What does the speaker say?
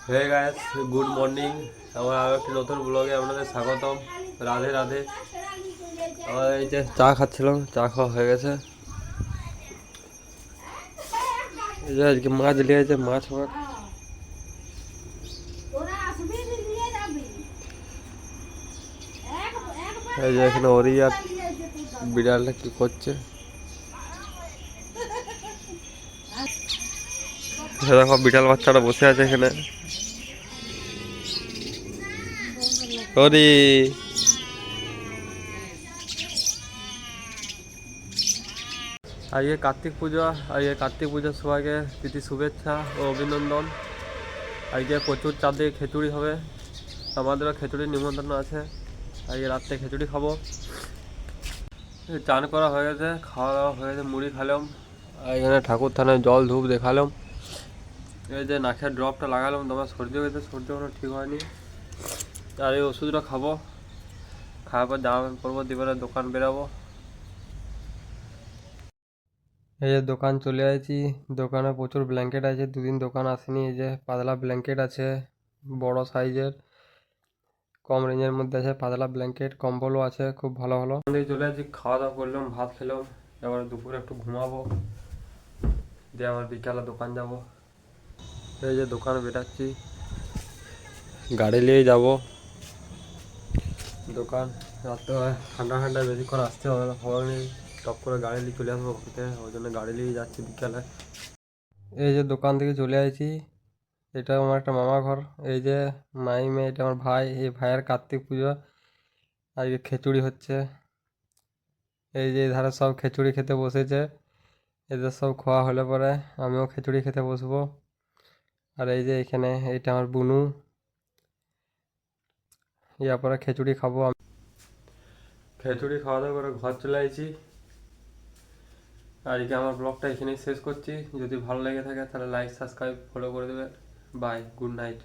Hey guys, good morning. আমার আরও একটি নতুন ব্লগে আপনাদের স্বাগতম। রাধে রাধে। আমার এই যে চা খাচ্ছিলাম, চা খাওয়া হয়ে গেছে। এই যে আজকে মাছ নিয়েছে, মাছ হবে। এই যে এখানে ওরি আর বিড়ালটা কি করছে দেখো, বিড়াল বাচ্চাটা বসে আছে এখানে। ওরি আজকে কার্তিক পুজো। আজকে কার্তিক পুজোর সবাইকে প্রীতি শুভেচ্ছা ও অভিনন্দন। আজকে প্রচুর চারদিকে খিচুড়ি হবে, আমাদেরও খিচুড়ির নিমন্ত্রণ আছে। আজকে রাত্রে খিচুড়ি খাবো। চান করা হয়ে গেছে, খাওয়া দাওয়া হয়ে গেছে, মুড়ি খালাম। আর এখানে ঠাকুর থানায় জল ধূপ দেখালাম। এই যে নাকের ড্রপটা লাগালাম, তোমার সর্দি হয়েছে, সর্দি কোনো ঠিক হয়নি। আর এই ওষুধটা খাবো, খাওয়ার পর জামা প্যান্ট পরবো, দিবারে দোকান বেরাবো। এই যে দোকান চলে আসছি। দোকানে প্রচুর ব্ল্যাঙ্কেট আছে, দুদিন দোকান আসেনি। এই যে পাতলা ব্ল্যাঙ্কেট আছে, বড় সাইজের, কম রেঞ্জের মধ্যে আছে পাতলা ব্ল্যাঙ্কেট। কম্বলও আছে খুব ভালো ভালো। চলে আসছি, খাওয়া দাওয়া করলাম, ভাত খেলাম। এবার দুপুরে একটু ঘুমাবো, দিয়ে আবার বিকালে দোকান যাব। এই যে দোকান বেরাচ্ছি, গাড়ি নিয়েই যাব দোকান। রাত্রে ঠান্ডা ঠান্ডা বেশিক্ষণ আসতে হবে না, খবর নেই, টপ করে গাড়ি নিয়ে চলে আসবো ঘুরতে। ওই জন্য গাড়ি নিয়ে যাচ্ছি বিকালে। এই যে দোকান থেকে চলে আসছি, এটা আমার একটা মামা ঘর। এই যে মাইমে, এটা আমার ভাই। এই ভাইয়ের কার্তিক পুজো, আজকে খিচুড়ি হচ্ছে। এই যে ধারে সব খিচুড়ি খেতে বসেছে। এদের সব খাওয়া হলে পরে আমিও খিচুড়ি খেতে বসবো। আর এই যে এখানে এইটা আমার বুনু, ইয়ার পরে খিচুড়ি খাবো আমি। খিচুড়ি খাওয়া দাওয়া করে ঘর চলে আসছি। আজকে আমার ব্লগটা এখানেই শেষ করছি। যদি ভালো লেগে থাকে তাহলে লাইক, সাবস্ক্রাইব, ফলো করে দেবে। Bye, good night.